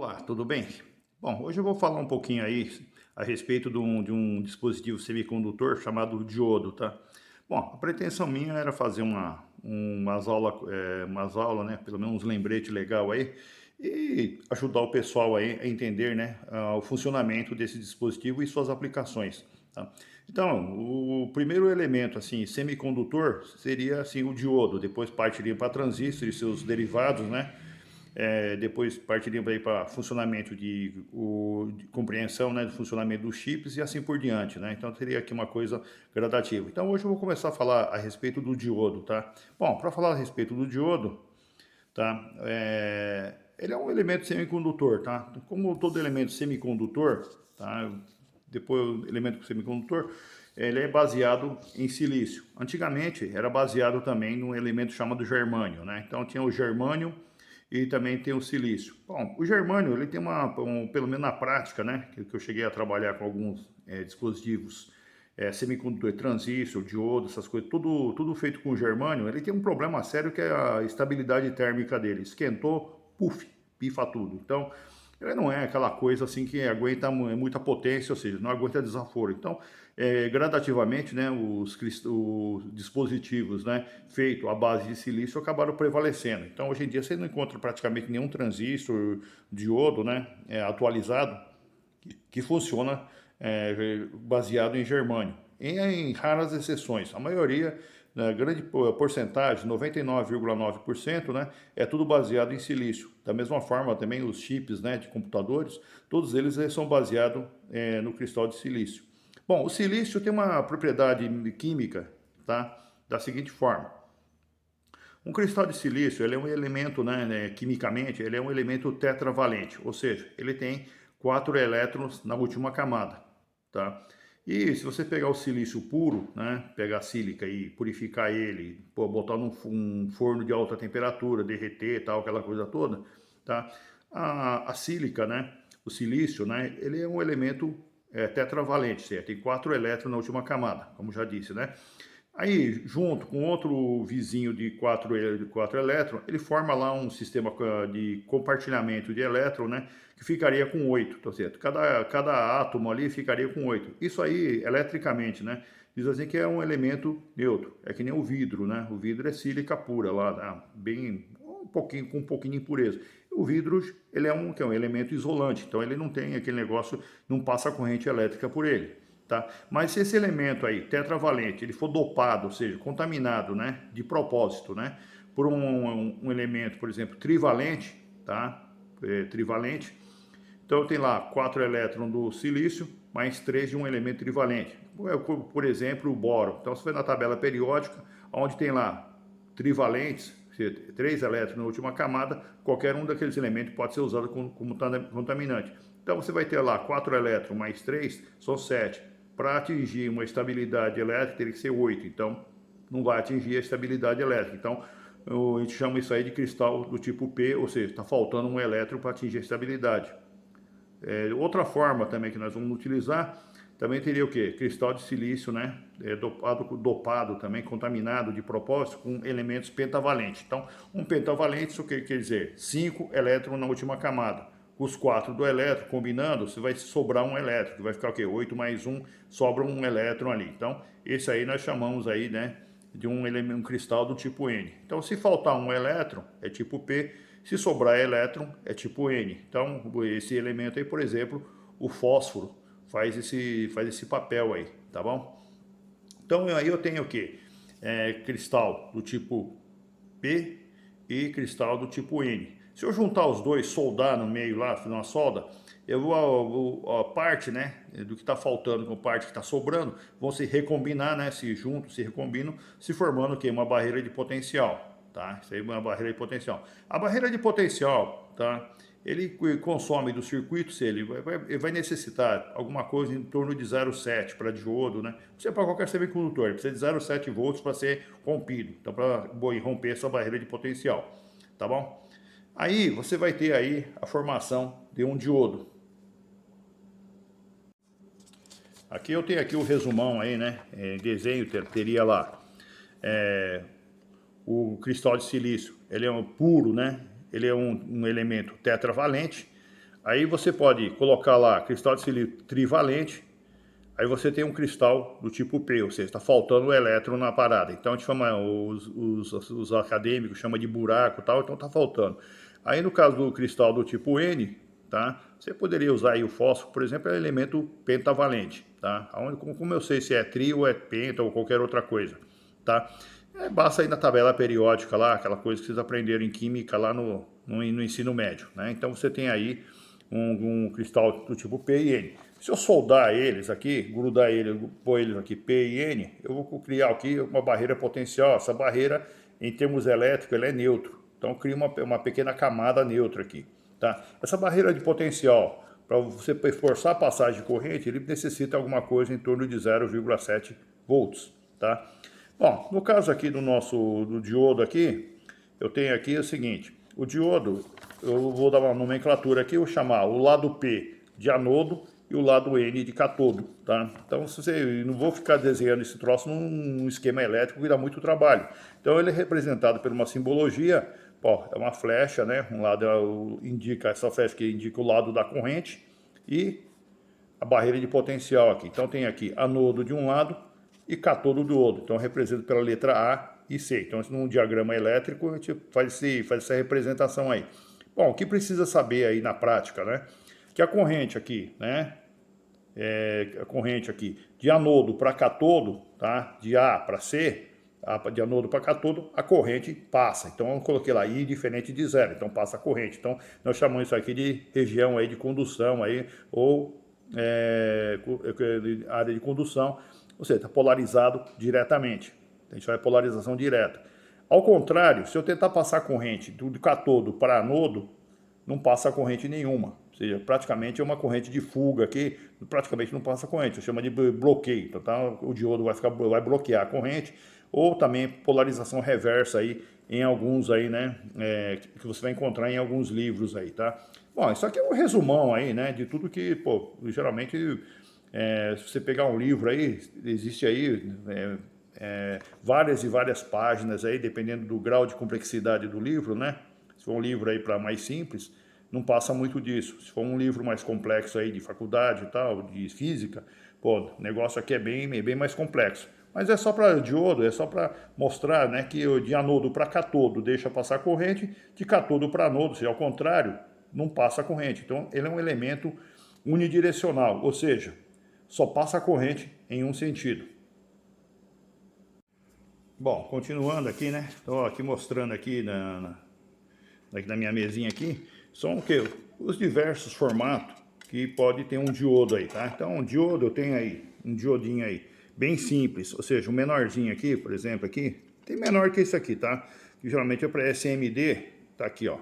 Olá, tudo bem? Bom, hoje eu vou falar um pouquinho aí a respeito de um dispositivo semicondutor chamado diodo, tá? Bom, a pretensão minha era fazer umas aulas, né? Pelo menos uns lembrete legal aí e ajudar o pessoal aí a entender, né? O funcionamento desse dispositivo e suas aplicações, tá? Então, o primeiro elemento, assim, semicondutor seria, assim, o diodo, depois partiria para transistor e seus derivados, né? Depois partiria para funcionamento de compreensão, né, do funcionamento dos chips e assim por diante, né? Então teria aqui uma coisa gradativa. Então hoje eu vou começar a falar a respeito do diodo, tá? Bom, para falar a respeito do diodo, tá? Ele é um elemento semicondutor, tá? Como todo elemento semicondutor, tá? Depois o elemento semicondutor, ele é baseado em silício. Antigamente era baseado também num elemento chamado germânio, né? Então tinha o germânio e também tem o silício. Bom, o germânio, ele tem pelo menos na prática, né, que eu cheguei a trabalhar com alguns dispositivos semicondutor, transistor, diodo, essas coisas, tudo feito com germânio, ele tem um problema sério que é a estabilidade térmica dele. Esquentou, puf, pifa tudo. Então, ele não é aquela coisa assim que aguenta muita potência, ou seja, não aguenta desaforo. Então, gradativamente, né, os dispositivos, né, feitos à base de silício acabaram prevalecendo. Então, hoje em dia, você não encontra praticamente nenhum transistor diodo, né, atualizado que funciona baseado em germânio. Em raras exceções, a maioria, na grande porcentagem, 99,9%, né, é tudo baseado em silício. Da mesma forma, também os chips, né, de computadores, todos eles são baseados no cristal de silício. Bom, o silício tem uma propriedade química, tá, da seguinte forma. Um cristal de silício, ele é um elemento, quimicamente, ele é um elemento tetravalente, ou seja, ele tem 4 elétrons na última camada, tá? E se você pegar o silício puro, né, pegar a sílica e purificar ele, botar num forno de alta temperatura, derreter, tal, aquela coisa toda, tá? A sílica, né, o silício, né, ele é um elemento tetravalente, certo? Tem 4 elétrons na última camada, como já disse, né? Aí, junto com outro vizinho de 4 elétrons, ele forma lá um sistema de compartilhamento de elétron, né? Que ficaria com 8, tá certo? Cada átomo ali ficaria com 8. Isso aí, eletricamente, né? Diz assim que é um elemento neutro. É que nem o vidro, né? O vidro é sílica pura lá, né? Bem, com um pouquinho de impureza. O vidro, ele que é um elemento isolante, então ele não tem aquele negócio, não passa corrente elétrica por ele. Tá? Mas se esse elemento aí, tetravalente, ele for dopado, ou seja, contaminado, né, de propósito, né, por um elemento, por exemplo, trivalente, tá? Trivalente, então tem lá 4 elétrons do silício, mais 3 de um elemento trivalente. Por exemplo, o boro. Então você vai na tabela periódica, onde tem lá trivalentes, 3 elétrons na última camada, qualquer um daqueles elementos pode ser usado como contaminante. Então você vai ter lá 4 elétrons mais 3, são 7. Para atingir uma estabilidade elétrica, teria que ser 8. Então, não vai atingir a estabilidade elétrica. Então, a gente chama isso aí de cristal do tipo P, ou seja, está faltando um elétron para atingir a estabilidade. Outra forma também que nós vamos utilizar, também teria o que? Cristal de silício, né? Dopado também, contaminado de propósito com elementos pentavalentes. Então, um pentavalente, isso quer dizer 5 elétrons na última camada. Os 4 do elétron, combinando, você vai sobrar um elétron, que vai ficar o quê? 8 mais 1, sobra um elétron ali. Então, esse aí nós chamamos aí, né, de um cristal do tipo N. Então, se faltar um elétron, é tipo P. Se sobrar elétron, é tipo N. Então, esse elemento aí, por exemplo, o fósforo, faz esse papel aí, tá bom? Então, aí eu tenho o quê? Cristal do tipo P e cristal do tipo N. Se eu juntar os dois, soldar no meio lá, fazer uma solda, a parte, né, do que está faltando com a parte que está sobrando, vão se recombinar, né, se juntam, se recombinam, se formando o quê? Uma barreira de potencial, tá? Isso aí é uma barreira de potencial. A barreira de potencial, tá? Ele consome do circuito, se ele vai necessitar alguma coisa em torno de 0,7 para diodo, né? Você para qualquer semicondutor, ele precisa de 0,7 volts para ser rompido, então para romper essa barreira de potencial, tá bom? Aí você vai ter aí a formação de um diodo. Aqui eu tenho aqui o resumão aí, né? Desenho teria lá o cristal de silício. Ele é um puro, né? Ele é um elemento tetravalente. Aí você pode colocar lá cristal de silício trivalente, aí você tem um cristal do tipo P, ou seja, está faltando o elétron na parada. Então a gente chama, os acadêmicos chamam de buraco e tal, então está faltando. Aí no caso do cristal do tipo N, tá? Você poderia usar aí o fósforo, por exemplo, é um elemento pentavalente, tá? Como eu sei se é tri ou é penta ou qualquer outra coisa, tá? Basta ir na tabela periódica lá, aquela coisa que vocês aprenderam em química lá no ensino médio, né? Então você tem aí um cristal do tipo P e N. Se eu soldar eles aqui, grudar eles, pôr eles aqui P e N, eu vou criar aqui uma barreira potencial. Essa barreira, em termos elétricos, ela é neutro. Então cria uma pequena camada neutra aqui, tá? Essa barreira de potencial, para você forçar a passagem de corrente, ele necessita alguma coisa em torno de 0,7 volts, tá? Bom, no caso aqui do diodo aqui, eu tenho aqui o seguinte, o diodo, eu vou dar uma nomenclatura aqui, eu vou chamar o lado P de anodo e o lado N de catodo, tá? Então, não vou ficar desenhando esse troço num esquema elétrico que dá muito trabalho. Então, ele é representado por uma simbologia, ó, é uma flecha, né? Um lado indica, essa flecha que indica o lado da corrente e a barreira de potencial aqui. Então, tem aqui anodo de um lado e catodo do outro. Então, representa pela letra A e C. Então, num diagrama elétrico, a gente faz essa representação aí. Bom, o que precisa saber aí na prática, né? Que a corrente aqui, né? A corrente aqui de anodo para catodo, tá? De A para C, de anodo para catodo, a corrente passa. Então, eu coloquei lá I diferente de zero. Então, passa a corrente. Então, nós chamamos isso aqui de região aí de condução aí, ou área de condução, ou seja, está polarizado diretamente. A gente chama de polarização direta. Ao contrário, se eu tentar passar a corrente do catodo para anodo, não passa corrente nenhuma. Ou seja, praticamente é uma corrente de fuga aqui, praticamente não passa corrente, chama de bloqueio. Então tá, o diodo vai bloquear a corrente, ou também polarização reversa aí em alguns aí, né, que você vai encontrar em alguns livros aí, tá? Bom, isso aqui é um resumão aí, né, de tudo que, pô, geralmente, se você pegar um livro aí, existe aí várias e várias páginas aí, dependendo do grau de complexidade do livro, né? Se for um livro aí para mais simples, não passa muito disso. Se for um livro mais complexo aí de faculdade e tal, de física, pô, o negócio aqui é bem mais complexo. Mas é só para diodo, é só para mostrar, né, que de anodo para catodo deixa passar corrente, de catodo para anodo, se ao contrário, não passa corrente. Então, ele é um elemento unidirecional, ou seja, só passa corrente em um sentido. Bom, continuando aqui, né? Estou aqui mostrando aqui na minha mesinha aqui, são o que? Os diversos formatos que pode ter um diodo aí, tá? Então, um diodo eu tenho aí, um diodinho aí, bem simples, ou seja, um menorzinho aqui, por exemplo, aqui, tem menor que esse aqui, tá? Que geralmente é para SMD, tá aqui, ó,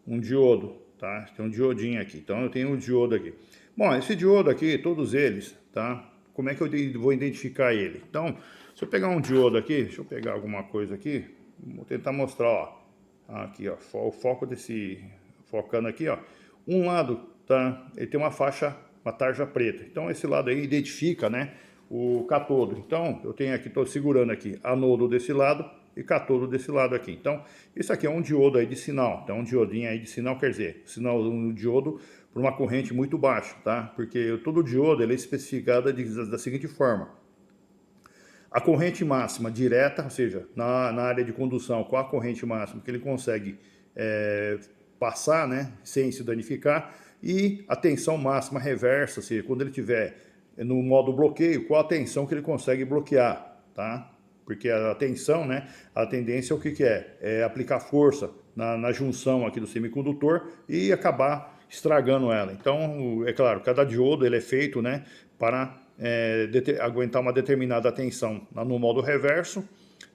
um diodo, tá? Tem um diodinho aqui, então eu tenho um diodo aqui. Bom, esse diodo aqui, todos eles, tá? Como é que eu vou identificar ele? Então, se eu pegar um diodo aqui, deixa eu pegar alguma coisa aqui, vou tentar mostrar, ó. Aqui, ó, o foco focando aqui, ó. Um lado, tá? Ele tem uma faixa, uma tarja preta. Então, esse lado aí identifica, né, o catodo. Então, eu tenho aqui, estou segurando aqui, anodo desse lado e catodo desse lado aqui. Então, isso aqui é um diodo aí de sinal. Então, um diodinho aí de sinal, quer dizer, sinal um diodo por uma corrente muito baixa, tá? Porque todo diodo ele é especificado da seguinte forma: a corrente máxima direta, ou seja, na área de condução, qual a corrente máxima que ele consegue passar, né, sem se danificar, e a tensão máxima reversa, ou seja, quando ele estiver no modo bloqueio, qual a tensão que ele consegue bloquear, tá? Porque a tensão, né, a tendência é o que é? É aplicar força na junção aqui do semicondutor e acabar estragando ela. Então, é claro, cada diodo ele é feito, né, para aguentar uma determinada tensão no modo reverso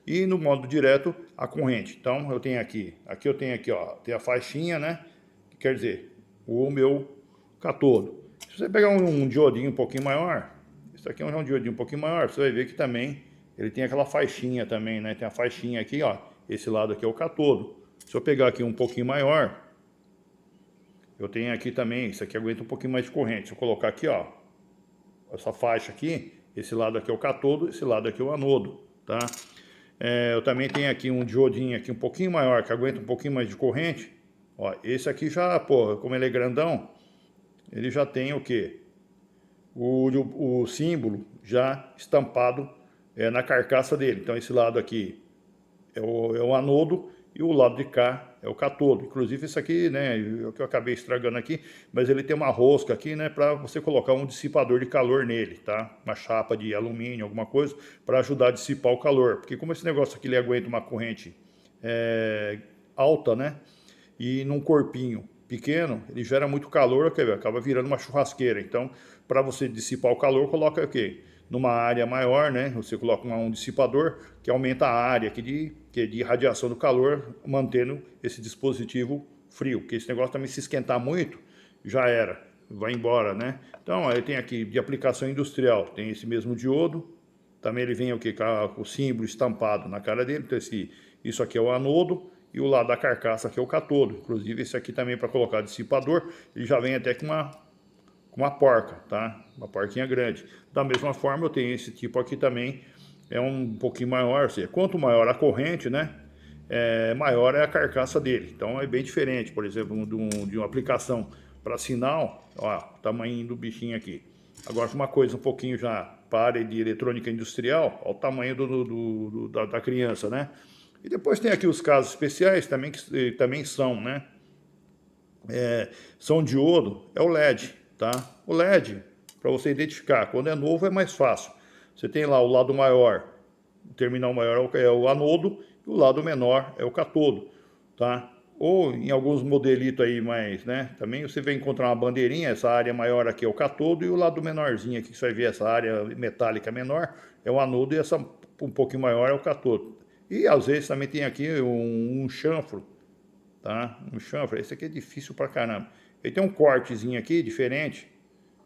e no modo direto a corrente. Então, eu tenho aqui eu tenho aqui, ó, tem a faixinha, né, que quer dizer, o meu catodo. Se você pegar um diodinho um pouquinho maior, isso aqui é um diodinho um pouquinho maior, você vai ver que também ele tem aquela faixinha também, né, tem a faixinha aqui, ó, esse lado aqui é o catodo. Se eu pegar aqui um pouquinho maior, eu tenho aqui também, isso aqui aguenta um pouquinho mais de corrente. Se eu colocar aqui, ó, essa faixa aqui, esse lado aqui é o catodo, esse lado aqui é o anodo, tá? Eu também tenho aqui um diodinho aqui um pouquinho maior, que aguenta um pouquinho mais de corrente. Ó, esse aqui já, pô, como ele é grandão, ele já tem o quê? O símbolo já estampado na carcaça dele. Então esse lado aqui é o anodo e o lado de cá é o catodo. Inclusive esse aqui, né, é o que eu acabei estragando aqui, mas ele tem uma rosca aqui, né, para você colocar um dissipador de calor nele, tá? Uma chapa de alumínio, alguma coisa, para ajudar a dissipar o calor. Porque como esse negócio aqui ele aguenta uma corrente é, alta, né, e num corpinho pequeno, ele gera muito calor, acaba virando uma churrasqueira. Então, para você dissipar o calor, coloca o quê? Numa área maior, né? Você coloca um dissipador que aumenta a área de radiação do calor, mantendo esse dispositivo frio. Porque esse negócio também se esquentar muito, já era, vai embora, né? Então, aí tem aqui de aplicação industrial, tem esse mesmo diodo. Também ele vem o que? Com o símbolo estampado na cara dele. Então, isso aqui é o anodo e o lado da carcaça aqui é o catodo. Inclusive esse aqui também para colocar dissipador, ele já vem até com uma porca, tá? Uma porquinha grande. Da mesma forma eu tenho esse tipo aqui também, é um pouquinho maior, ou seja, quanto maior a corrente, né? Maior é a carcaça dele. Então é bem diferente, por exemplo, de uma aplicação para sinal, ó, o tamanho do bichinho aqui. Agora uma coisa um pouquinho já para a área de eletrônica industrial, ó, o tamanho da criança, né? E depois tem aqui os casos especiais também, que também são, né? São diodo, é o LED, tá? O LED, para você identificar, quando é novo é mais fácil. Você tem lá o lado maior, o terminal maior é o anodo, e o lado menor é o catodo, tá? Ou em alguns modelitos aí mais, né? Também você vai encontrar uma bandeirinha, essa área maior aqui é o catodo, e o lado menorzinho aqui, que você vai ver essa área metálica menor, é o anodo, e essa um pouquinho maior é o catodo. E às vezes também tem aqui um chanfro, tá? Um chanfro, esse aqui é difícil pra caramba. Ele tem um cortezinho aqui diferente,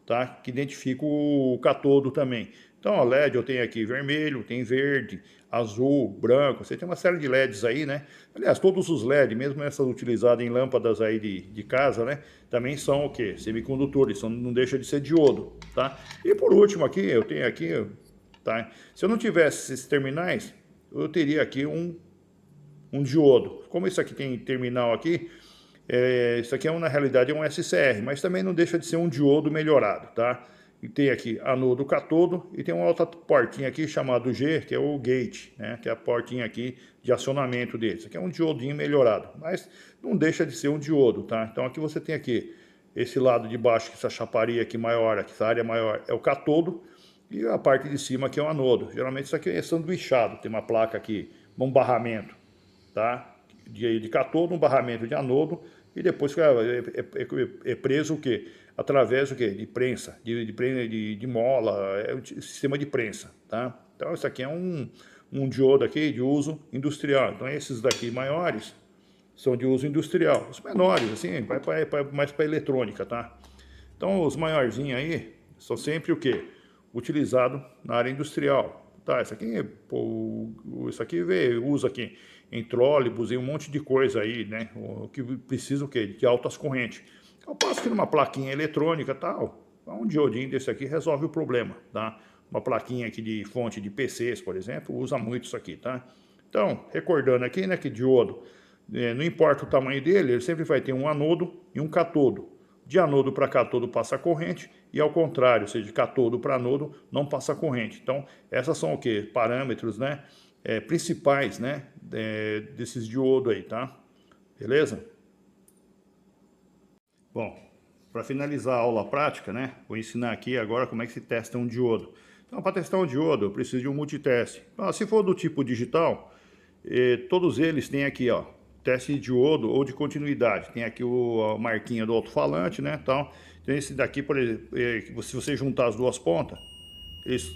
tá? Que identifica o catodo também. Então, ó, LED eu tenho aqui vermelho, tem verde, azul, branco. Você tem uma série de LEDs aí, né? Aliás, todos os LED, mesmo essas utilizadas em lâmpadas aí de casa, né? Também são o quê? Semicondutores, não deixa de ser diodo, tá? E por último aqui, eu tenho aqui, tá? Se eu não tivesse esses terminais, eu teria aqui um diodo. Como isso aqui tem terminal aqui, isso aqui na realidade é um SCR, mas também não deixa de ser um diodo melhorado, tá? E tem aqui anodo, catodo, e tem uma outra portinha aqui chamada G, que é o gate, né? Que é a portinha aqui de acionamento dele. Isso aqui é um diodinho melhorado, mas não deixa de ser um diodo, tá? Então aqui você tem aqui esse lado de baixo, essa chaparia aqui maior, aqui, essa área maior é o catodo, e a parte de cima aqui é o anodo. Geralmente isso aqui é sanduichado, tem uma placa aqui, um barramento, tá? De catodo, um barramento de anodo, e depois é preso o quê? Através o quê? De prensa, de mola, é um sistema de prensa, tá? Então isso aqui é um diodo aqui de uso industrial. Então esses daqui maiores são de uso industrial. Os menores, assim, vai mais para eletrônica, tá? Então os maiorzinhos aí são sempre o quê? Utilizado na área industrial. Tá, isso aqui, pô, isso aqui usa aqui em trólebus e um monte de coisa aí, né? O que precisa o quê? De altas correntes. Eu passo que numa plaquinha eletrônica tal, um diodinho desse aqui resolve o problema, tá? Uma plaquinha aqui de fonte de PCs, por exemplo, usa muito isso aqui, tá? Então, recordando aqui, né, que diodo, não importa o tamanho dele, ele sempre vai ter um anodo e um catodo. De anodo para catodo passa a corrente e ao contrário, ou seja, de catodo para anodo não passa a corrente. Então, essas são o que? Parâmetros, né? Principais, né? Desses diodos aí, tá? Beleza? Bom, para finalizar a aula prática, né? Vou ensinar aqui agora como é que se testa um diodo. Então, para testar um diodo, eu preciso de um multiteste. Então, se for do tipo digital, todos eles têm aqui, ó, teste de diodo ou de continuidade. Tem aqui a marquinha do alto-falante, né, tal. Então esse daqui, por exemplo, se você juntar as duas pontas, eles,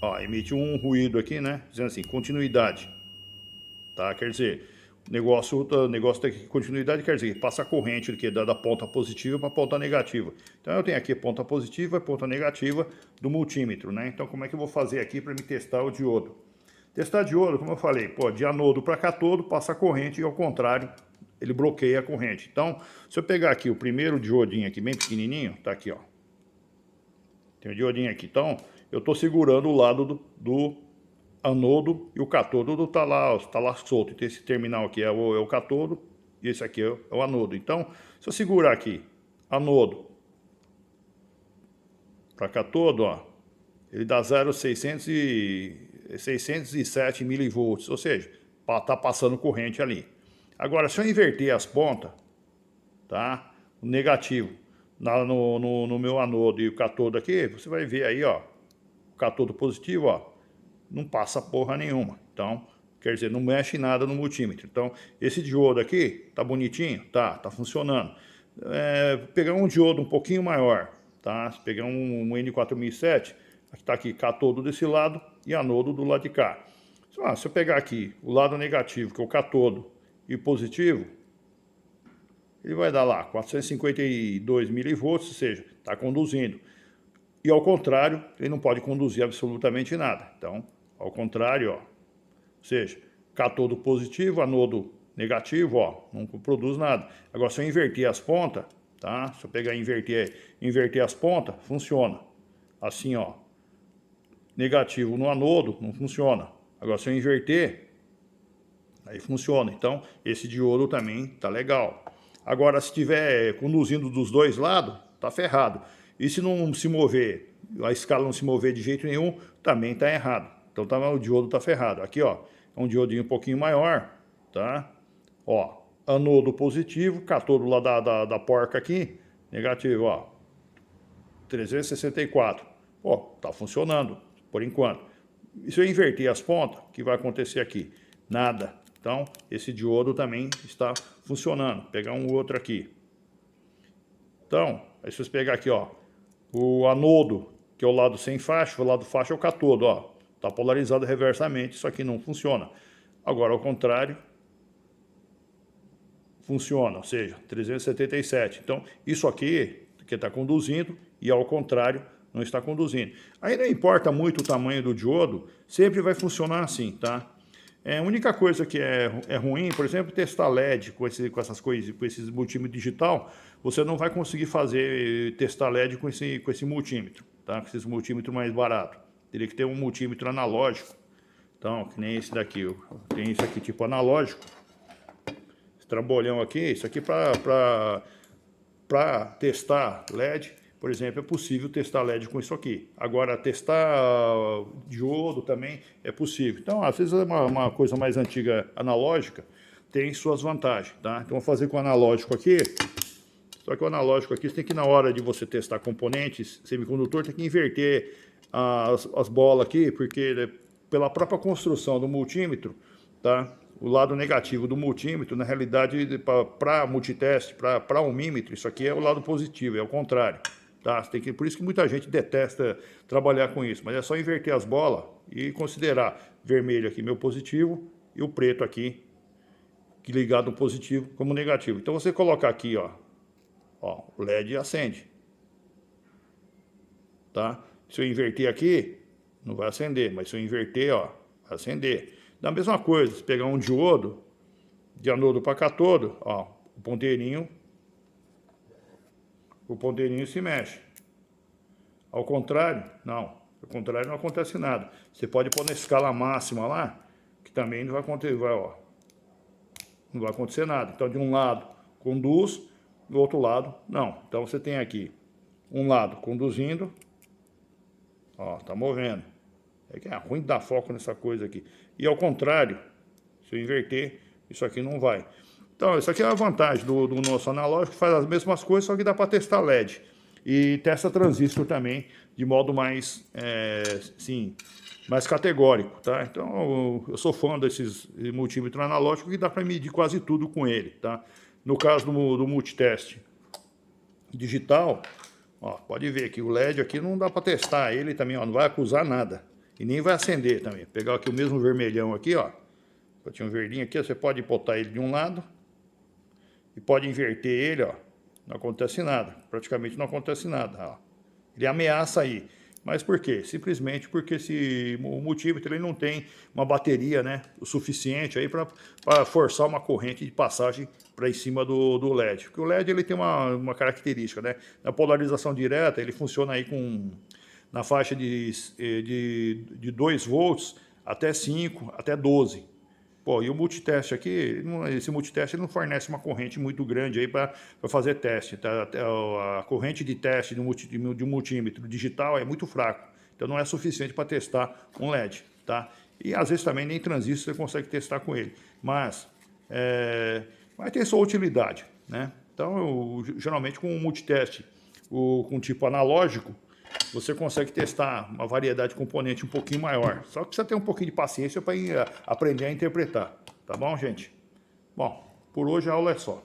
ó, emite um ruído aqui, né, dizendo assim, continuidade, tá? Quer dizer, negócio tem continuidade, quer dizer, passa a corrente da ponta positiva para a ponta negativa. Então eu tenho aqui ponta positiva e ponta negativa do multímetro, né? Então como é que eu vou fazer aqui para me testar o diodo? Testar diodo, como eu falei, pô, de anodo para catodo passa a corrente e ao contrário, ele bloqueia a corrente. Então, se eu pegar aqui o primeiro diodinho aqui bem pequenininho, tá aqui, ó. Tem o diodinho aqui. Então, eu estou segurando o lado do anodo e o catodo tá lá solto. Então, esse terminal aqui é o catodo e esse aqui é o anodo. Então, se eu segurar aqui, anodo, para cátodo, ó, ele dá 607 milivolts, ou seja, está passando corrente ali. Agora, se eu inverter as pontas, tá? O negativo no meu anodo e o cátodo aqui, você vai ver aí, ó, o cátodo positivo, ó, não passa porra nenhuma. Então, quer dizer, não mexe nada no multímetro. Então, esse diodo aqui, tá bonitinho? Tá funcionando. Pegar um diodo um pouquinho maior, tá? Se pegar um N4007, tá aqui, cátodo desse lado e anodo do lado de cá. Se eu pegar aqui o lado negativo, que é o cátodo, e positivo, ele vai dar lá 452 milivolts, ou seja, está conduzindo. E ao contrário, ele não pode conduzir absolutamente nada. Então, ao contrário, ó, ou seja, cátodo positivo, anodo negativo, ó, não produz nada. Agora, se eu inverter as pontas, tá? Se eu pegar e inverter as pontas, funciona. Assim, ó, negativo no anodo, não funciona. Agora, se eu inverter, aí funciona. Então, esse diodo também tá legal. Agora, se estiver conduzindo dos dois lados, tá ferrado. E se não se mover, a escala não se mover de jeito nenhum, também tá errado. Então, o diodo tá ferrado. Aqui, ó, é um diodinho um pouquinho maior, tá? Ó, anodo positivo, cátodo lá da porca aqui, negativo, ó, 364. Ó, tá funcionando, por enquanto. E se eu inverter as pontas, o que vai acontecer aqui? Nada. Então, esse diodo também está funcionando. Vou pegar um outro aqui. Então, aí se vocês pegar aqui, ó, o anodo, que é o lado sem faixa, o lado faixa é o cátodo, ó. Está polarizado reversamente, isso aqui não funciona. Agora, ao contrário, funciona, ou seja, 377. Então, isso aqui que está conduzindo e ao contrário, não está conduzindo. Aí não importa muito o tamanho do diodo, sempre vai funcionar assim, tá? A única coisa que é ruim, por exemplo, testar LED com essas coisas, com esses multímetros digital, você não vai conseguir testar LED com esse multímetro, tá? Com esses multímetros mais baratos. Teria que ter um multímetro analógico. Então, que nem esse daqui, tem isso aqui tipo analógico. Esse trambolhão aqui, isso aqui para testar LED, por exemplo, é possível testar LED com isso aqui. Agora, testar diodo também é possível. Então, às vezes, uma coisa mais antiga analógica tem suas vantagens, tá? Então, vou fazer com o analógico aqui. Só que o analógico aqui, você tem que, na hora de você testar componentes semicondutor, tem que inverter as bolas aqui, porque pela própria construção do multímetro, tá? O lado negativo do multímetro, na realidade, para multiteste, para ohmímetro, isso aqui é o lado positivo, é o contrário. Tá? Por isso que muita gente detesta trabalhar com isso, mas é só inverter as bolas e considerar vermelho aqui meu positivo e o preto aqui que ligado no positivo como negativo. Então você colocar aqui, ó, o LED acende, tá? Se eu inverter aqui, não vai acender, mas se eu inverter, ó, vai acender. Da mesma coisa, se pegar um diodo de anodo para cátodo, ó, o ponteirinho se mexe. Ao contrário, não. Ao contrário, não acontece nada. Você pode pôr na escala máxima lá, que também não vai acontecer, não vai acontecer nada. Então, de um lado, conduz, do outro lado, não. Então, você tem aqui um lado conduzindo, ó, tá movendo. É que é ruim dar foco nessa coisa aqui. E ao contrário, se eu inverter, isso aqui não vai. Então, isso aqui é a vantagem do nosso analógico, faz as mesmas coisas, só que dá para testar LED. E testa transistor também, de modo mais, mais categórico, tá? Então, eu sou fã desses multímetros analógicos que dá para medir quase tudo com ele, tá? No caso do multiteste digital, ó, pode ver que o LED aqui não dá para testar ele também, ó, não vai acusar nada. E nem vai acender também. Vou pegar aqui o mesmo vermelhão aqui, ó. Tinha um verdinho aqui, você pode botar ele de um lado e pode inverter ele, ó. Não acontece nada, praticamente não acontece nada, ó. Ele ameaça aí. Mas por quê? Simplesmente porque o multímetro ele não tem uma bateria, né, o suficiente aí para forçar uma corrente de passagem para em cima do LED. Porque o LED ele tem uma característica, né? Na polarização direta ele funciona aí na faixa de 2 volts até 5, até 12. Pô, e o multiteste aqui, esse multiteste ele não fornece uma corrente muito grande aí para fazer teste, tá? A corrente de teste de um multímetro digital é muito fraco, então não é suficiente para testar um LED, tá? E às vezes também nem transistor você consegue testar com ele, mas vai ter sua utilidade, né? Então, geralmente com um multiteste com tipo analógico, você consegue testar uma variedade de componente um pouquinho maior. Só que precisa ter um pouquinho de paciência para aprender a interpretar. Tá bom, gente? Bom, por hoje a aula é só.